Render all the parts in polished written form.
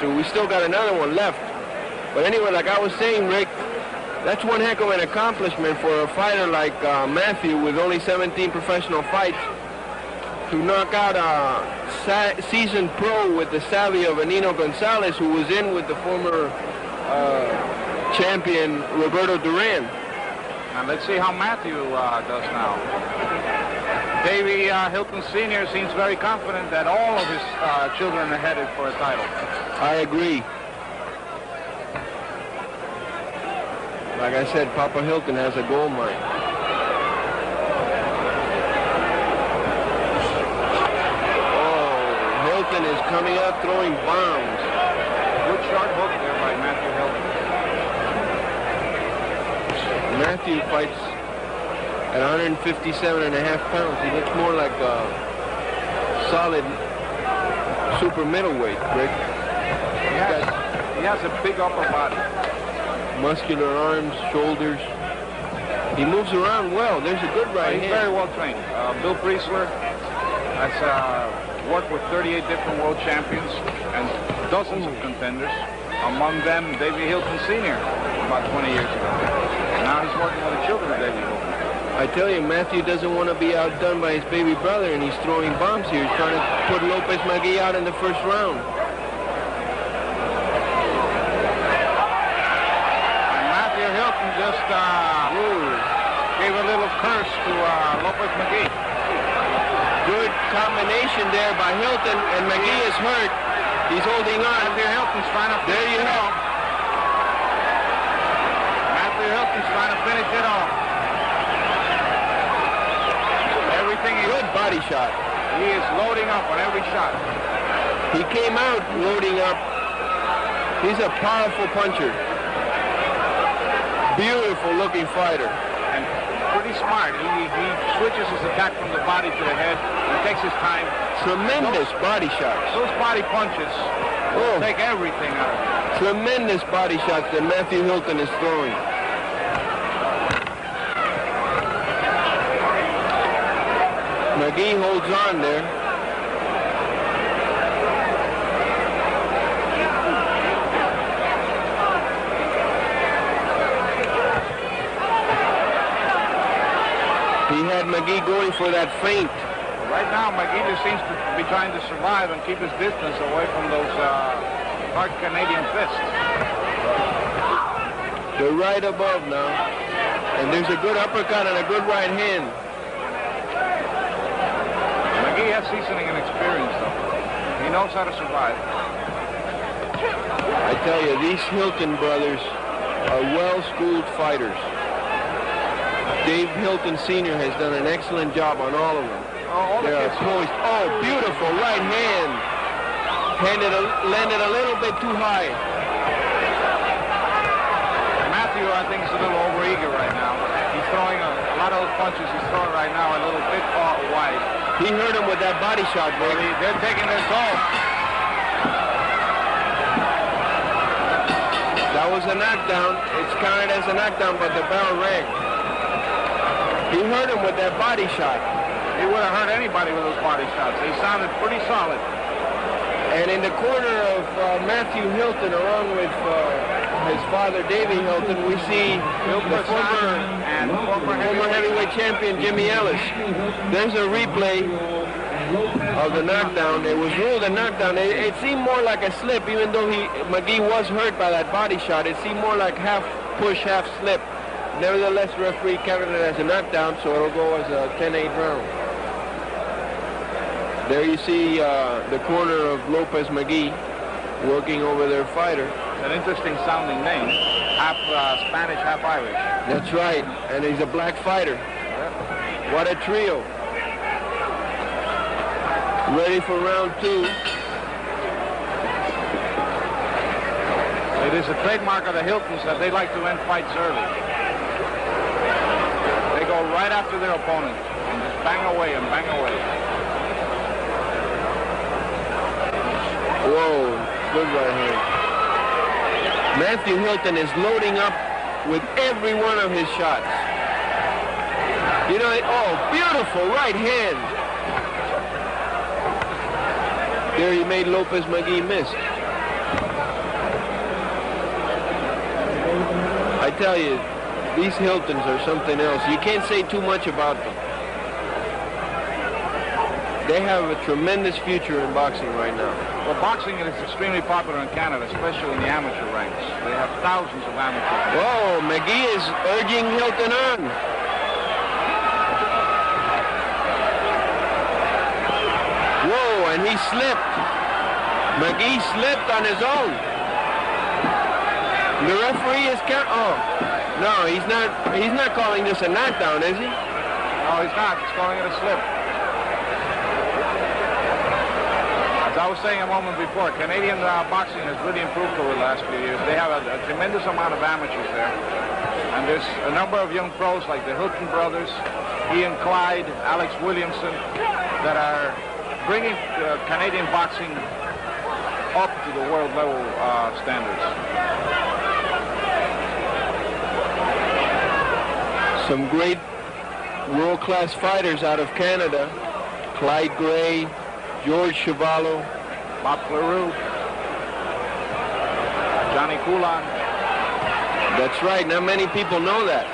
We still got another one left. But anyway, like I was saying, Rick, that's one heck of an accomplishment for a fighter like Matthew with only 17 professional fights to knock out a seasoned pro with the savvy of Nino Gonzalez, who was in with the former champion Roberto Duran. And let's see how Matthew does now. Davey Hilton Sr. seems very confident that all of his children are headed for a title. I agree. Like I said, Papa Hilton has a gold mine. Oh, Hilton is coming out throwing bombs. Good short hook there by Matthew Hilton. Matthew fights at 157.5 pounds. He looks more like a solid super middleweight, Rick. He has a big upper body. Muscular arms, shoulders. He moves around well. There's a good right hand. He's very well trained. Bill Priesler has worked with 38 different world champions and dozens of contenders. Among them, Davey Hilton Sr. about 20 years ago. Now he's working with the children of Davey Hilton. I tell you, Matthew doesn't want to be outdone by his baby brother, and he's throwing bombs here. He's trying to put Lopez McGee out in the first round. And Matthew Hilton just gave a little curse to Lopez McGee. Good combination there by Hilton, and McGee is hurt. He's holding on. Matthew Hilton's trying to finish it off. Matthew Hilton's trying to finish it off. Good body shot. He is loading up on every shot. He came out loading up. He's a powerful puncher. Beautiful looking fighter. And pretty smart. He switches his attack from the body to the head. He takes his time. Tremendous body shots. Those body punches take everything out of it. Tremendous body shots that Matthew Hilton is throwing. McGee holds on there. He had McGee going for that feint. Right now, McGee just seems to be trying to survive and keep his distance away from those hard Canadian fists. They're right above now. And there's a good uppercut and a good right hand. He has seasoning and experience, though. He knows how to survive. I tell you, these Hilton brothers are well-schooled fighters. Dave Hilton Sr. has done an excellent job on all of them. They are poised. Oh, beautiful right hand. Landed a little bit too high. Matthew, I think, is a little overeager right now. He's throwing a lot of those punches he's throwing right now a little bit far wide. He hurt him with that body shot, baby. They're taking their toll. That was a knockdown. It's counted as a knockdown, but the bell rang. He hurt him with that body shot. He would have hurt anybody with those body shots. They sounded pretty solid. And in the corner of Matthew Hilton, along with his father, Davey Hilton, we see the former heavyweight champion, Jimmy Ellis. There's a replay of the knockdown. It was ruled a knockdown. It seemed more like a slip, even though McGee was hurt by that body shot. It seemed more like half push, half slip. Nevertheless, the referee counted it as a knockdown, so it'll go as a 10-8 round. There you see the corner of Lopez McGee working over their fighter. An interesting sounding name. Half Spanish, half Irish. That's right, and he's a black fighter. Yep. What a trio. Ready for round two. It is a trademark of the Hiltons that they like to end fights early. They go right after their opponent and just bang away and bang away. Whoa, good right hand. Matthew Hilton is loading up with every one of his shots. You know, beautiful right hand. There he made Lopez McGee miss. I tell you, these Hiltons are something else. You can't say too much about them. They have a tremendous future in boxing right now. Well, boxing is extremely popular in Canada, especially in the amateur ranks. They have thousands of amateurs. Whoa, McGee is urging Hilton on. Whoa, and he slipped. McGee slipped on his own. The referee is no, he's not calling this a knockdown, is he? No, he's not. He's calling it a slip. As I was saying a moment before, Canadian boxing has really improved over the last few years. They have a tremendous amount of amateurs there. And there's a number of young pros like the Hilton brothers, Ian Clyde, Alex Williamson, that are bringing Canadian boxing up to the world level standards. Some great world-class fighters out of Canada. Clyde Gray, George Chuvalo, Bob Claroux, Johnny Coulon. That's right, not many people know that.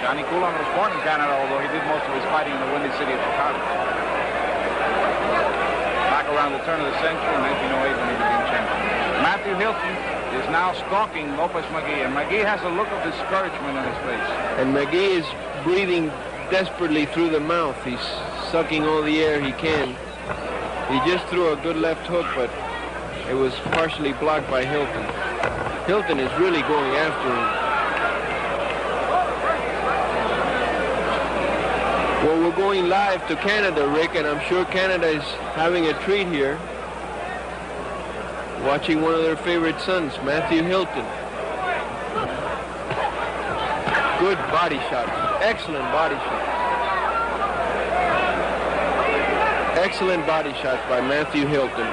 Johnny Coulon was born in Canada, although he did most of his fighting in the Windy City of Chicago. Back around the turn of the century, in 1908, when he became champion. Matthew Hilton is now stalking Lopez McGee, and McGee has a look of discouragement on his face. And McGee is breathing desperately through the mouth. He's sucking all the air he can. He just threw a good left hook, but it was partially blocked by Hilton. Hilton is really going after him. Well, we're going live to Canada, Rick, and I'm sure Canada is having a treat here, watching one of their favorite sons, Matthew Hilton. Good body shot. Excellent body shot. Excellent body shot by Matthew Hilton.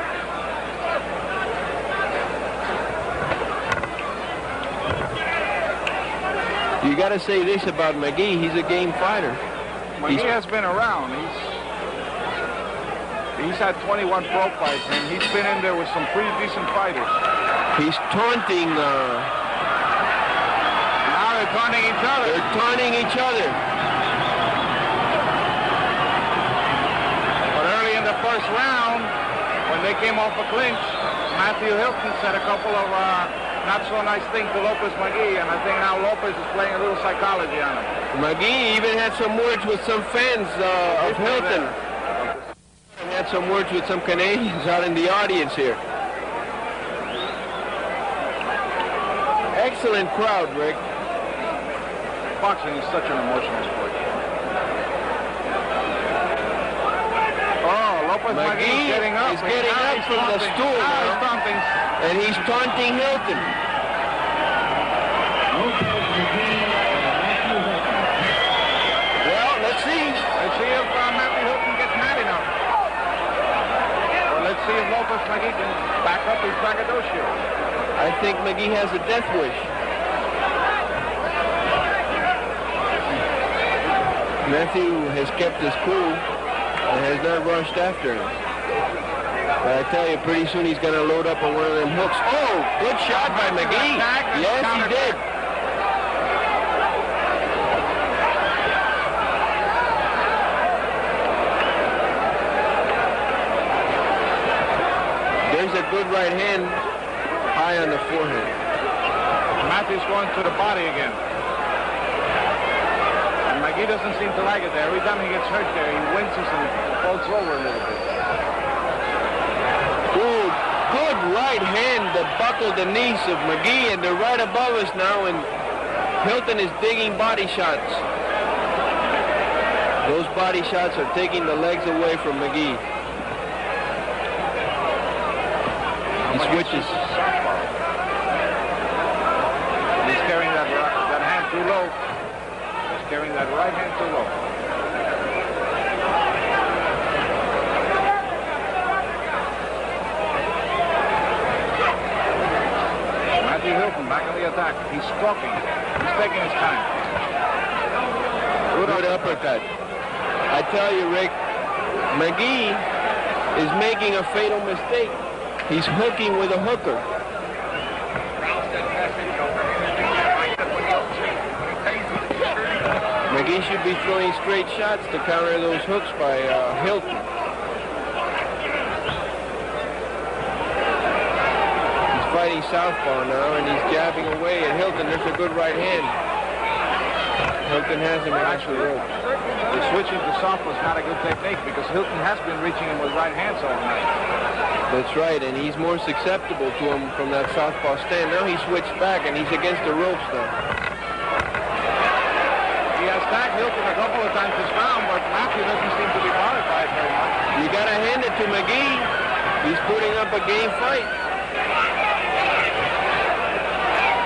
You got to say this about McGee. He's a game fighter. McGee has been around. He's had 21 pro fights, and he's been in there with some pretty decent fighters. He's taunting. Now they're taunting each other. They're taunting each other. But early in the first round, when they came off a clinch, Matthew Hilton said a couple of not so nice things to Lopez McGee, and I think now Lopez is playing a little psychology on him. McGee even had some words with some fans of Hilton. And had some words with some Canadians out in the audience here. Excellent crowd, Rick. Boxing is such an emotional sport. Oh, Lopez McGee is getting up. He's getting up from the stool now, and he's taunting Hilton. Well, let's see. Let's see if Matthew Hilton gets mad enough. Or let's see if Lopez McGee can back up his braggadocio. I think McGee has a death wish. Matthew has kept his cool and has not rushed after him. But I tell you, pretty soon he's going to load up on one of them hooks. Oh, good shot by McGee. Yes, he did. There's a good right hand high on the forehead. Matthew's going to the body again. And McGee doesn't seem to like it there. Every time he gets hurt there, he winces and folds over a little bit. Ooh, good right hand that buckled the knees of McGee, and they're right above us now, and Hilton is digging body shots. Those body shots are taking the legs away from McGee. He switches. He's carrying that hand too low. He's carrying that right hand too low. Matthew Hilton back on the attack. He's stalking. He's taking his time. Good uppercut. I tell you, Rick, McGee is making a fatal mistake. He's hooking with a hooker. McGee should be throwing straight shots to counter those hooks by Hilton. He's fighting southpaw now, and he's jabbing away at Hilton. There's a good right hand. Hilton has him against the ropes. The switching to southpaw is not a good technique because Hilton has been reaching him with right hands all night. That's right, and he's more susceptible to him from that southpaw stand. Now he switched back, and he's against the ropes now. He has tagged Hilton a couple of times this round, but Matthew doesn't seem to be bothered by it very much. You got to hand it to McGee. He's putting up a game fight. It's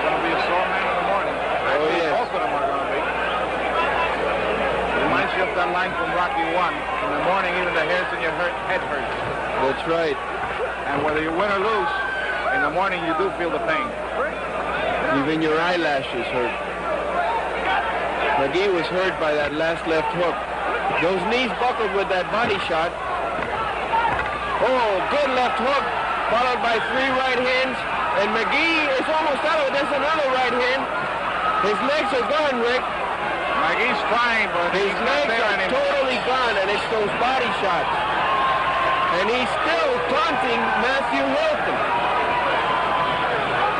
going to be a sore man in the morning. Actually, yes. both of them are going to be. Reminds you of that line from Rocky 1. In the morning, even the hairs in your head hurts. That's right. And whether you win or lose, in the morning you do feel the pain. Even your eyelashes hurt. McGee was hurt by that last left hook. Those knees buckled with that body shot. Oh, good left hook, followed by 3 right hands. And McGee is almost out of it. There's another right hand. His legs are gone, Rick. McGee's trying, but His he's not legs there are anymore. totally gone, and it's those body shots. And he's still taunting Matthew Hilton.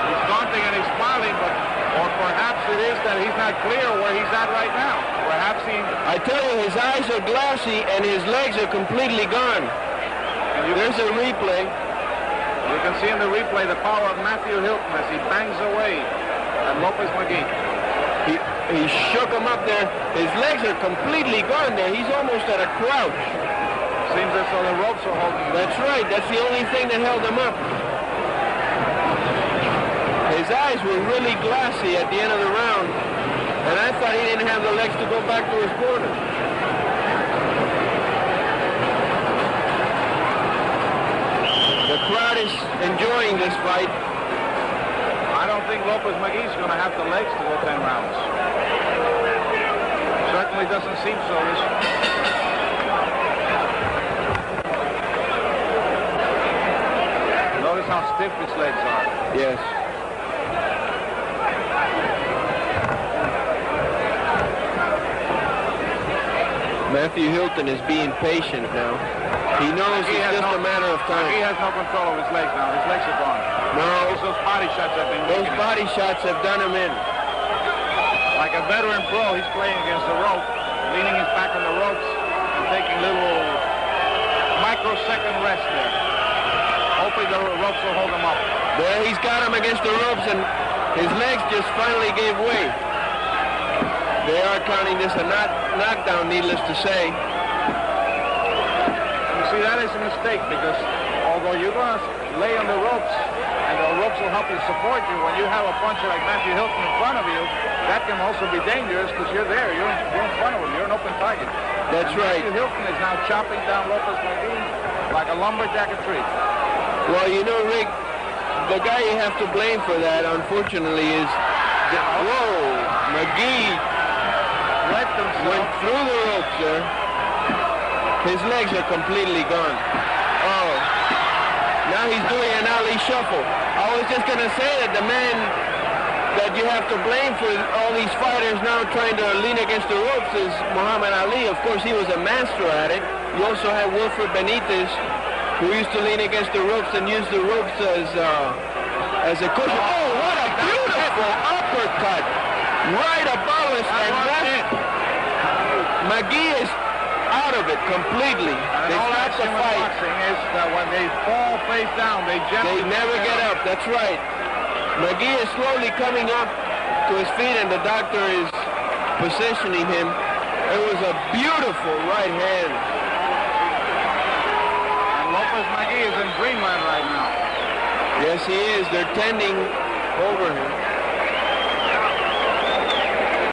He's taunting and he's smiling, but or perhaps it is that he's not clear where he's at right now. Perhaps he... I tell you, his eyes are glassy and his legs are completely gone. There's a replay. You can see in the replay the power of Matthew Hilton as he bangs away at Lopez McGee. He shook him up there. His legs are completely gone there. He's almost at a crouch. Seems as though the ropes are holding him. That's right. That's the only thing that held him up. His eyes were really glassy at the end of the round, and I thought he didn't have the legs to go back to his corner. The crowd is enjoying this fight. I don't think Lopez McGee's going to have the legs to go 10 rounds. Certainly doesn't seem so. Notice how stiff his legs are. Yes. Matthew Hilton is being patient now. He knows it's just a matter of time. He has no control of his legs now. His legs are gone. No. Those body shots have been Those weakening. body shots have done him in. Like a veteran pro, he's playing against the rope, leaning his back on the ropes and taking little microsecond rest there. Hopefully the ropes will hold him up. There he's got him against the ropes, and his legs just finally gave way. They are counting this a knockdown, needless to say. You see, that is a mistake because although you're going to lay on the ropes and the ropes will help you support you, when you have a puncher like Matthew Hilton in front of you, that can also be dangerous because you're there. You're in front of him. You're an open target. That's right. Matthew Hilton is now chopping down Lopez McGee like a lumberjack a tree. Well, you know, Rick, the guy you have to blame for that, unfortunately, is... Whoa! McGee went through the ropes there. His legs are completely gone. Oh. Now he's doing an Ali shuffle. I was just going to say that the man that you have to blame for all these fighters now trying to lean against the ropes is Muhammad Ali. Of course, he was a master at it. You also have Wilfred Benitez, who used to lean against the ropes and use the ropes as a cushion. Oh, what a beautiful uppercut! Right above us, and McGee is out of it completely. And they all stopped the action with fight. boxing is that when they fall face down, they generally never get up. That's right. McGee is slowly coming up to his feet, and the doctor is positioning him. It was a beautiful right hand. And Lopez McGee is in dreamland right now. Yes, he is. They're tending over him.